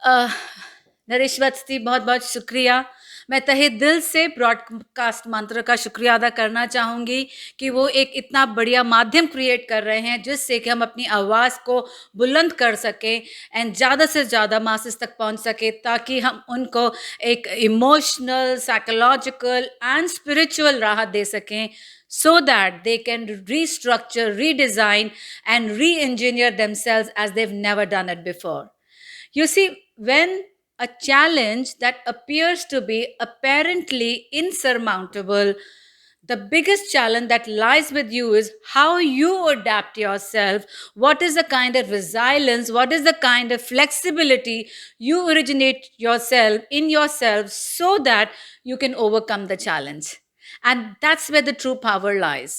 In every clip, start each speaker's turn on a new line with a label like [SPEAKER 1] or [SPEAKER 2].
[SPEAKER 1] अ, नरेशवती, बहुत-बहुत शुक्रिया। मैं तहे दिल से ब्रॉडकास्ट मंत्र का शुक्रिया अदा करना चाहूँगी कि वो एक इतना बढ़िया माध्यम क्रिएट कर रहे हैं, जिससे कि हम अपनी आवाज़ को बुलंद कर सकें एंड ज़्यादा से ज़्यादा मासेस तक पहुँच सकें, ताकि हम उनको एक इमोशनल, साइकोलॉजिकल एंड स्पिरिचुअल राहत दे सकें, so that they can restructure, redesign, and re-engineer themselves as they've never done it before. You see, when a challenge that appears to be apparently insurmountable, the biggest challenge that lies with you is how you adapt yourself. What is the kind of resilience? What is the kind of flexibility you originate yourself in yourself so that you can overcome the challenge? And that's where the true power lies.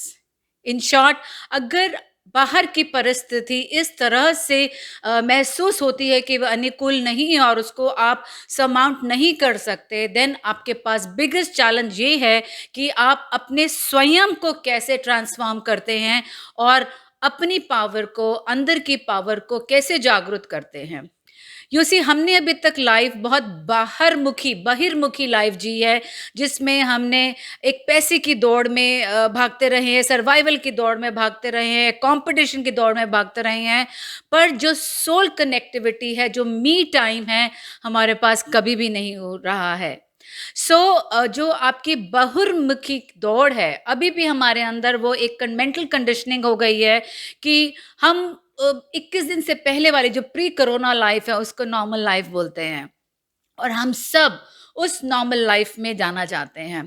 [SPEAKER 1] In short, अगर बाहर की परिस्थिति इस तरह से महसूस होती है कि वह अनुकूल नहीं है और उसको आप सरमाउंट नहीं कर सकते, देन आपके पास बिगेस्ट चैलेंज ये है कि आप अपने स्वयं को कैसे ट्रांसफॉर्म करते हैं और अपनी पावर को, अंदर की पावर को कैसे जागृत करते हैं। यू सी, हमने अभी तक लाइफ बहुत बहिर्मुखी लाइफ जी है, जिसमें हमने एक पैसे की दौड़ में भागते रहे हैं, सर्वाइवल की दौड़ में भागते रहे हैं, कंपटीशन की दौड़ में भागते रहे हैं, पर जो सोल कनेक्टिविटी है, जो मी टाइम है, हमारे पास कभी भी नहीं हो रहा है। जो आपकी बहुर्मुखी दौड़ है, अभी भी हमारे अंदर वो एक मेंटल कंडीशनिंग हो गई है कि हम 21 दिन से पहले वाली जो प्री कोरोना लाइफ है, उसको नॉर्मल लाइफ बोलते हैं और हम सब उस नॉर्मल लाइफ में जाना चाहते हैं।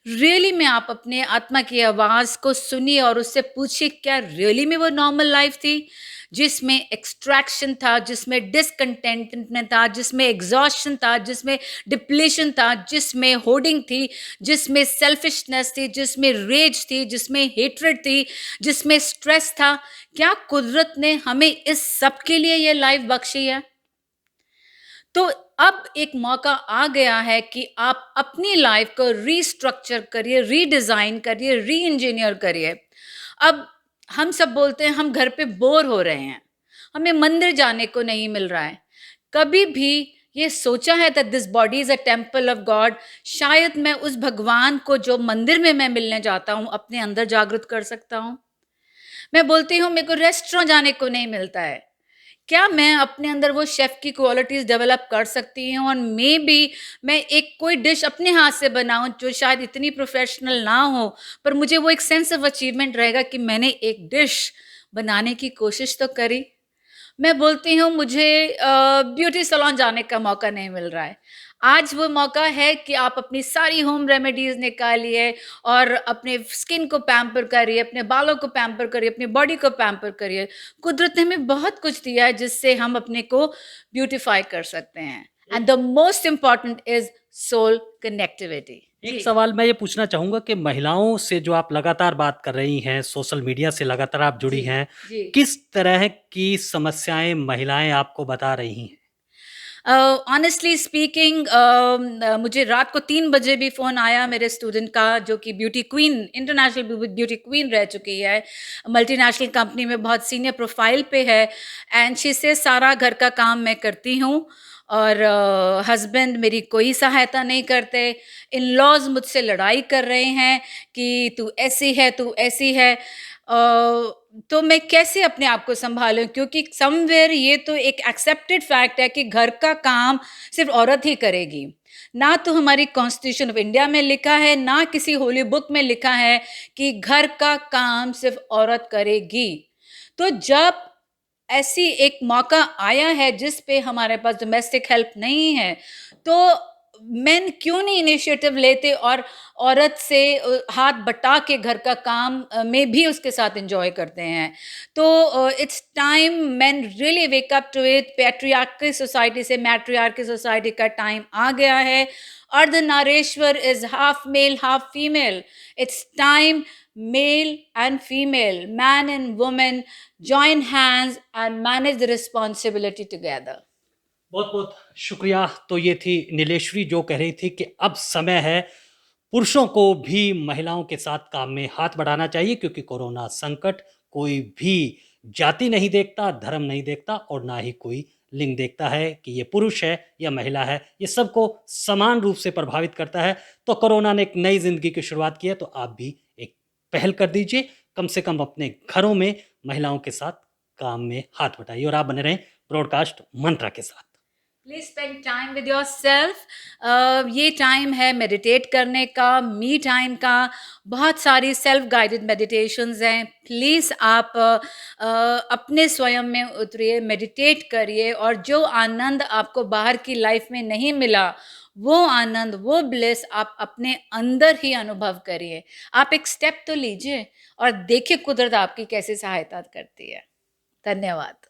[SPEAKER 1] रियली में आप अपने आत्मा की आवाज़ को सुनिए और उससे पूछिए, क्या रियली में वो नॉर्मल लाइफ थी? जिसमें एक्सट्रैक्शन था, जिसमें डिसकंटेंटमेंट था, जिसमें एग्ज़ॉस्शन था, जिसमें डिप्लीशन था, जिसमें होर्डिंग थी, जिसमें सेल्फिशनेस थी, जिसमें रेज थी, जिसमें हेट्रेड थी, जिसमें स्ट्रेस था। क्या कुदरत ने हमें इस सब के लिए ये लाइफ बख्शी है? तो अब एक मौका आ गया है कि आप अपनी लाइफ को रीस्ट्रक्चर करिए, रीडिज़ाइन करिए, री-इंजीनियर करिए। अब हम सब बोलते हैं हम घर पे बोर हो रहे हैं, हमें मंदिर जाने को नहीं मिल रहा है। कभी भी ये सोचा है that this body is a temple of God? शायद मैं उस भगवान को जो मंदिर में मैं मिलने जाता हूँ, अपने अंदर जागृत कर सकता हूँ। मैं बोलती हूँ मेरे को रेस्टोरेंट जाने को नहीं मिलता है। क्या मैं अपने अंदर वो शेफ़ की क्वालिटीज़ डेवलप कर सकती हूँ और मेबी मैं एक कोई डिश अपने हाथ से बनाऊँ जो शायद इतनी प्रोफ़ेशनल ना हो, पर मुझे वो एक सेंस ऑफ अचीवमेंट रहेगा कि मैंने एक डिश बनाने की कोशिश तो करी। मैं बोलती हूँ मुझे ब्यूटी सैलून जाने का मौका नहीं मिल रहा है। आज वो मौका है कि आप अपनी सारी होम रेमेडीज़ निकालिए और अपने स्किन को पैम्पर करिए, अपने बालों को पैम्पर करिए, अपनी बॉडी को पैम्पर करिए। कुदरत ने हमें बहुत कुछ दिया है जिससे हम अपने को ब्यूटीफाई कर सकते हैं। And the most important is soul connectivity.
[SPEAKER 2] एक
[SPEAKER 1] जी,
[SPEAKER 2] सवाल मैं ये पूछना चाहूँगा कि महिलाओं से जो आप लगातार बात कर रही हैं, सोशल मीडिया से लगातार आप जुड़ी
[SPEAKER 1] जी,
[SPEAKER 2] हैं,
[SPEAKER 1] जी।
[SPEAKER 2] किस तरह की समस्याएँ महिलाएँ आपको बता रही हैं?
[SPEAKER 1] ऑनेस्टली स्पीकिंग, मुझे रात को 3 बजे भी फ़ोन आया मेरे स्टूडेंट का, जो कि beauty queen, international beauty queen रह चुकी है, मल्टीनेशनल कंपनी में बहुत सीनियर प्रोफाइल पे है, एंड शी से सारा घर का काम मैं करती हूँ और हस्बैंड मेरी कोई सहायता नहीं करते। इन-लॉज़ मुझसे लड़ाई कर रहे हैं कि तू ऐसी है, तू ऐसी है। तो मैं कैसे अपने आप को सँभालूँ? क्योंकि समव्हेयर ये तो एक एक्सेप्टेड फैक्ट है कि घर का काम सिर्फ़ औरत ही करेगी। ना तो हमारी कॉन्स्टिट्यूशन ऑफ इंडिया में लिखा है, ना किसी होली बुक में लिखा है कि घर का काम सिर्फ़ औरत करेगी। तो जब ऐसी एक मौका आया है जिस पे हमारे पास डोमेस्टिक हेल्प नहीं है, तो मेन क्यों नहीं इनिशिएटिव लेते और औरत से हाथ बटा के घर का काम में भी उसके साथ एंजॉय करते हैं। तो it's time men really wake up to it. Patriarchy society से मैट्रियार्की सोसाइटी का टाइम आ गया है। Ardhanarishvara is half male half female. It's time male and female, man and woman join hands and manage the responsibility together.
[SPEAKER 2] बहुत-बहुत शुक्रिया। तो ये थी नीलेश्वरी जो कह रही थी कि अब समय है पुरुषों को भी महिलाओं के साथ काम में हाथ बढ़ाना चाहिए, क्योंकि कोरोना संकट कोई भी जाति नहीं देखता, धर्म नहीं देखता और ना ही कोई लिंग देखता है कि ये पुरुष है या महिला है, ये सबको समान रूप से प्रभावित करता है। तो कोरोना ने एक नई ज़िंदगी की शुरुआत की है, तो आप भी एक पहल कर दीजिए, कम से कम अपने घरों में महिलाओं के साथ काम में हाथ बटाइए और आप बने रहें ब्रॉडकास्ट मंत्रा के साथ।
[SPEAKER 1] Please spend time with your self. ये टाइम है मेडिटेट करने का, मी टाइम का। बहुत सारी सेल्फ गाइडेड मेडिटेशंस हैं। प्लीज़ आप अपने स्वयं में उतरिए, मेडिटेट करिए और जो आनंद आपको बाहर की लाइफ में नहीं मिला, वो आनंद, वो ब्लिस आप अपने अंदर ही अनुभव करिए। आप एक स्टेप तो लीजिए और देखिए कुदरत आपकी कैसे सहायता करती है। धन्यवाद।